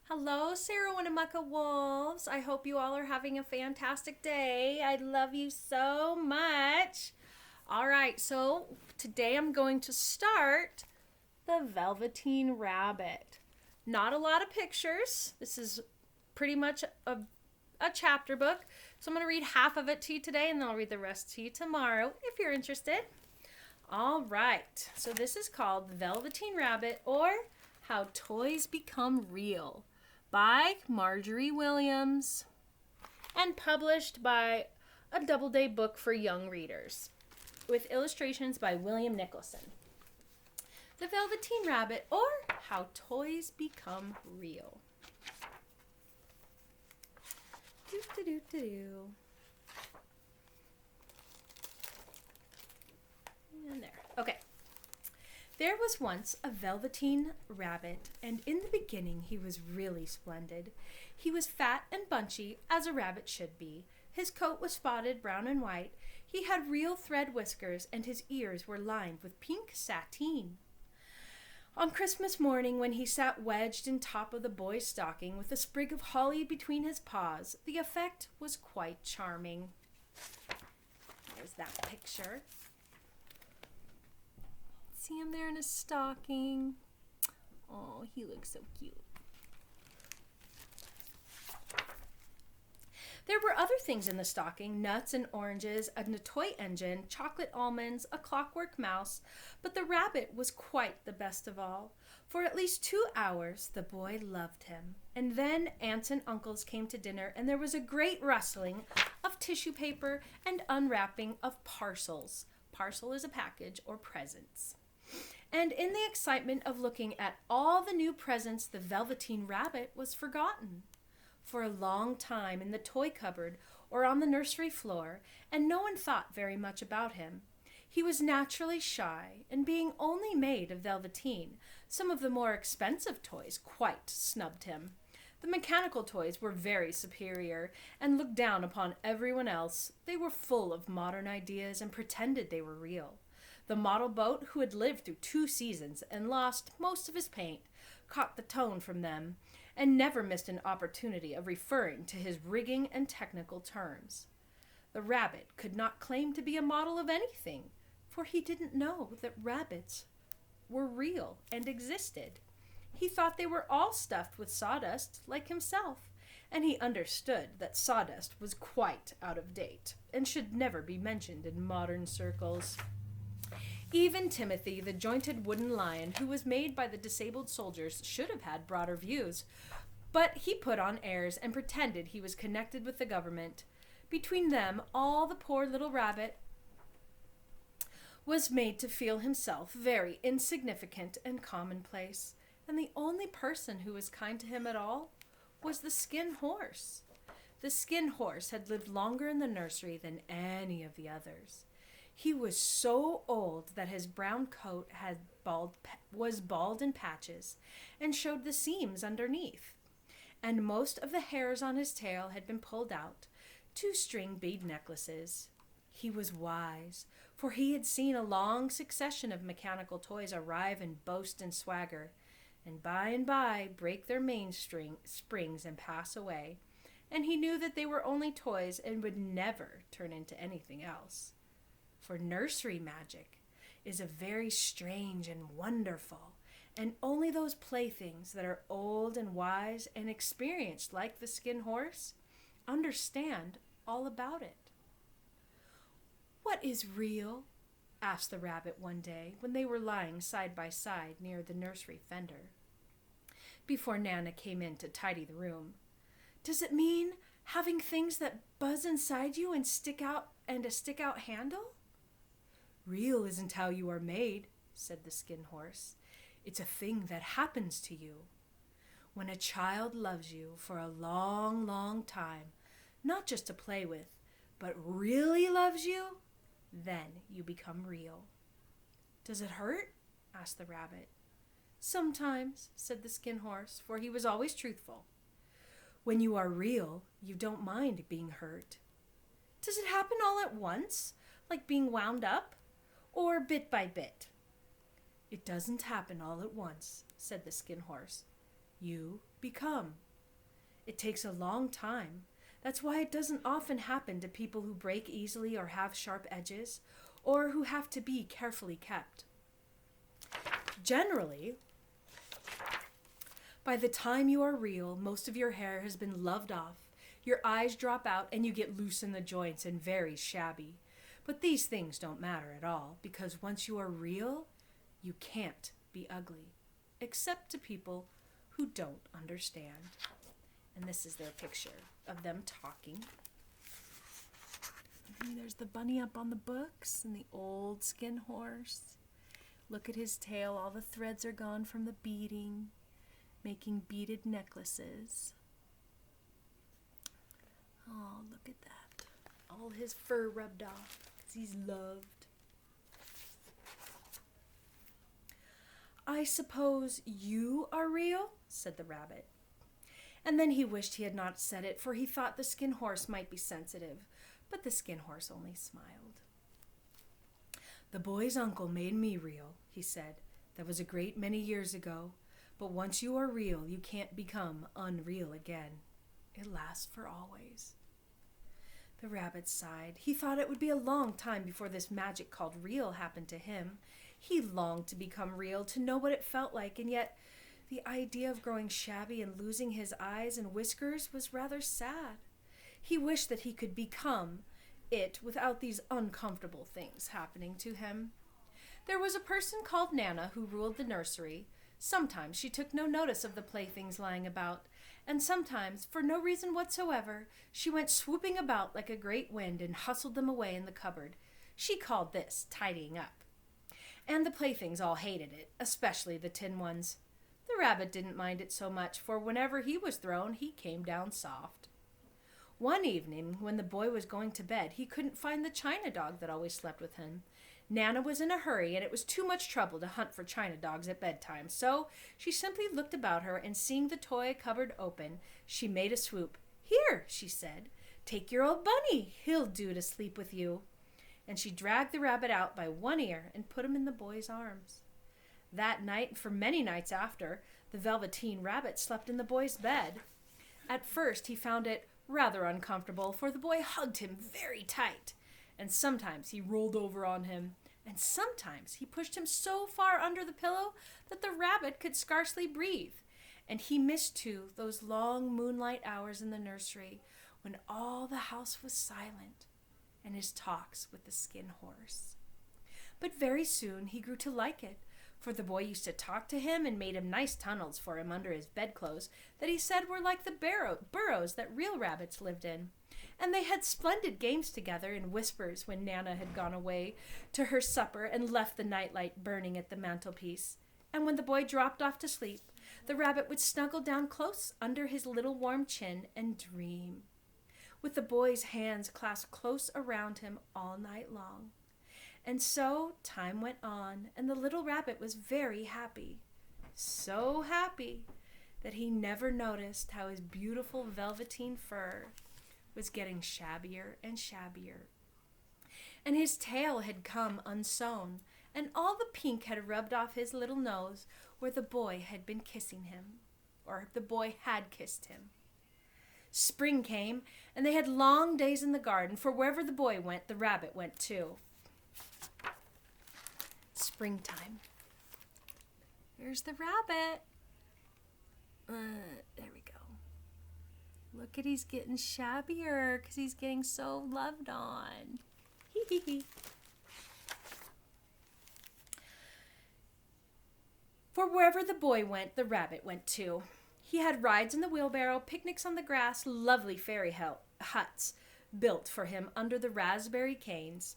Hello, Sarah Winnemucca Wolves. I hope you all are having a fantastic day. I love you so much. All right, so today I'm going to start the Velveteen Rabbit. Not a lot of pictures. This is pretty much a chapter book. So I'm going to read half of it to you today and then I'll read the rest to you tomorrow if you're interested. All right, so this is called The Velveteen Rabbit, or How Toys Become Real, by Marjorie Williams and published by a Doubleday book for young readers with illustrations by William Nicholson. The Velveteen Rabbit, or How Toys Become Real. And there. Okay. There was once a velveteen rabbit, and in the beginning he was really splendid. He was fat and bunchy, as a rabbit should be. His coat was spotted brown and white. He had real thread whiskers, and his ears were lined with pink sateen. On Christmas morning, when he sat wedged in top of the boy's stocking with a sprig of holly between his paws, the effect was quite charming. There's that picture. See him there in his stocking. Oh, he looks so cute. There were other things in the stocking, nuts and oranges, a toy engine, chocolate almonds, a clockwork mouse, but the rabbit was quite the best of all. For at least 2 hours the boy loved him. And then aunts and uncles came to dinner, and there was a great rustling of tissue paper and unwrapping of parcels. Parcel is a package or presents. And in the excitement of looking at all the new presents, the Velveteen Rabbit was forgotten. For a long time in the toy cupboard or on the nursery floor, and no one thought very much about him. He was naturally shy, and being only made of velveteen, some of the more expensive toys quite snubbed him. The mechanical toys were very superior and looked down upon everyone else. They were full of modern ideas and pretended they were real. The model boat, who had lived through 2 seasons and lost most of his paint, caught the tone from them and never missed an opportunity of referring to his rigging and technical terms. The rabbit could not claim to be a model of anything, for he didn't know that rabbits were real and existed. He thought they were all stuffed with sawdust like himself, and he understood that sawdust was quite out of date and should never be mentioned in modern circles. Even Timothy, the jointed wooden lion who was made by the disabled soldiers, should have had broader views, but he put on airs and pretended he was connected with the government. Between them, all the poor little rabbit was made to feel himself very insignificant and commonplace, and the only person who was kind to him at all was the skin horse. The skin horse had lived longer in the nursery than any of the others. He was so old that his brown coat was bald in patches and showed the seams underneath, and most of the hairs on his tail had been pulled out to string bead necklaces. He was wise, for he had seen a long succession of mechanical toys arrive and boast and swagger, and by break their springs and pass away, and he knew that they were only toys and would never turn into anything else. For nursery magic is a very strange and wonderful, and only those playthings that are old and wise and experienced like the skin horse understand all about it. "What is real?" asked the rabbit one day when they were lying side by side near the nursery fender, before Nana came in to tidy the room. "Does it mean having things that buzz inside you and a stick-out handle?" "Real isn't how you are made," said the skin horse. "It's a thing that happens to you. When a child loves you for a long, long time, not just to play with, but really loves you, then you become real." "Does it hurt?" asked the rabbit. "Sometimes," said the skin horse, for he was always truthful. "When you are real, you don't mind being hurt." "Does it happen all at once, like being wound up? Or bit by bit?" "It doesn't happen all at once," said the skin horse. "You become. It takes a long time. That's why it doesn't often happen to people who break easily or have sharp edges, or who have to be carefully kept. Generally, by the time you are real, most of your hair has been loved off, your eyes drop out, and you get loose in the joints and very shabby. But these things don't matter at all, because once you are real, you can't be ugly, except to people who don't understand. And this is their picture of them talking. And there's the bunny up on the books and the old skin horse. Look at his tail, all the threads are gone from the beading, making beaded necklaces. Oh, look at that. All his fur rubbed off because he's loved. I suppose you are real, said the rabbit. And then he wished he had not said it, for he thought the skin horse might be sensitive, but the skin horse only smiled. The boy's uncle made me real, he said. That was a great many years ago, but once you are real, you can't become unreal again. It lasts for always. The rabbit sighed. He thought it would be a long time before this magic called real happened to him. He longed to become real, to know what it felt like, and yet the idea of growing shabby and losing his eyes and whiskers was rather sad. He wished that he could become it without these uncomfortable things happening to him. There was a person called Nana who ruled the nursery. Sometimes she took no notice of the playthings lying about, and sometimes, for no reason whatsoever, she went swooping about like a great wind and hustled them away in the cupboard. She called this tidying up. And the playthings all hated it, especially the tin ones. The rabbit didn't mind it so much, for whenever he was thrown, he came down soft. One evening, when the boy was going to bed, he couldn't find the china dog that always slept with him. Nana was in a hurry, and it was too much trouble to hunt for china dogs at bedtime, so she simply looked about her, and seeing the toy cupboard open, she made a swoop. "Here," she said, "take your old bunny. He'll do to sleep with you." And she dragged the rabbit out by one ear and put him in the boy's arms. That night, and for many nights after, the Velveteen rabbit slept in the boy's bed. At first, he found it rather uncomfortable, for the boy hugged him very tight, and sometimes he rolled over on him, and sometimes he pushed him so far under the pillow that the rabbit could scarcely breathe. And he missed, too, those long moonlight hours in the nursery when all the house was silent, and his talks with the skin horse. But very soon he grew to like it, for the boy used to talk to him and made him nice tunnels for him under his bedclothes that he said were like the burrows that real rabbits lived in. And they had splendid games together in whispers when Nana had gone away to her supper and left the nightlight burning at the mantelpiece. And when the boy dropped off to sleep, the rabbit would snuggle down close under his little warm chin and dream, with the boy's hands clasped close around him all night long. And so time went on, and the little rabbit was very happy. So happy that he never noticed how his beautiful velveteen fur was getting shabbier and shabbier. And his tail had come unsewn, and all the pink had rubbed off his little nose where the boy had been kissing him, or the boy had kissed him. Spring came, and they had long days in the garden, for wherever the boy went, the rabbit went too. Springtime. Here's the rabbit. There we go. Look at, he's getting shabbier because he's getting so loved on. Hee hee hee. For wherever the boy went, the rabbit went too. He had rides in the wheelbarrow, picnics on the grass, lovely fairy huts built for him under the raspberry canes.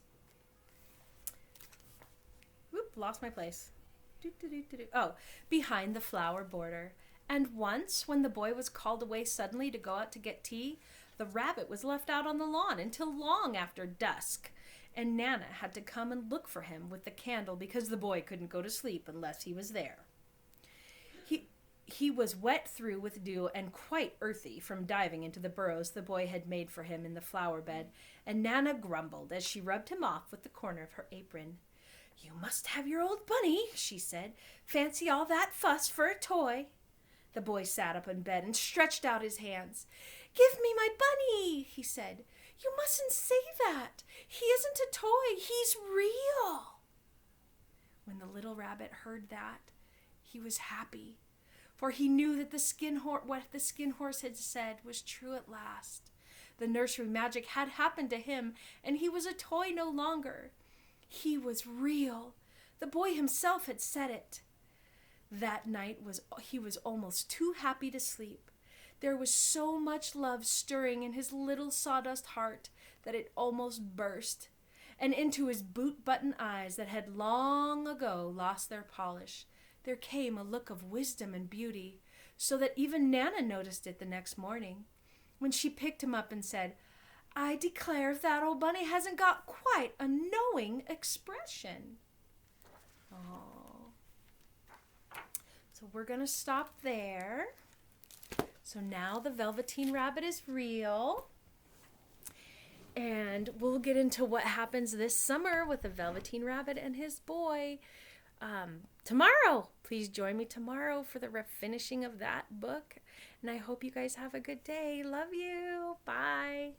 Whoop, lost my place. Oh, behind the flower border. And once, when the boy was called away suddenly to go out to get tea, the rabbit was left out on the lawn until long after dusk, and Nana had to come and look for him with the candle because the boy couldn't go to sleep unless he was there. He was wet through with dew and quite earthy from diving into the burrows the boy had made for him in the flower bed, and Nana grumbled as she rubbed him off with the corner of her apron. "You must have your old bunny," she said. "Fancy all that fuss for a toy." The boy sat up in bed and stretched out his hands. "Give me my bunny," he said. "You mustn't say that. He isn't a toy. He's real." When the little rabbit heard that, he was happy, for he knew that what the skin horse had said was true at last. The nursery magic had happened to him, and he was a toy no longer. He was real. The boy himself had said it. That night he was almost too happy to sleep. There was so much love stirring in his little sawdust heart that it almost burst, and into his boot-button eyes that had long ago lost their polish, there came a look of wisdom and beauty, so that even Nana noticed it the next morning, when she picked him up and said, "I declare if that old bunny hasn't got quite a knowing expression." Oh. So we're going to stop there. So now the Velveteen Rabbit is real. And we'll get into what happens this summer with the Velveteen Rabbit and his boy tomorrow. Please join me tomorrow for the finishing of that book. And I hope you guys have a good day. Love you. Bye.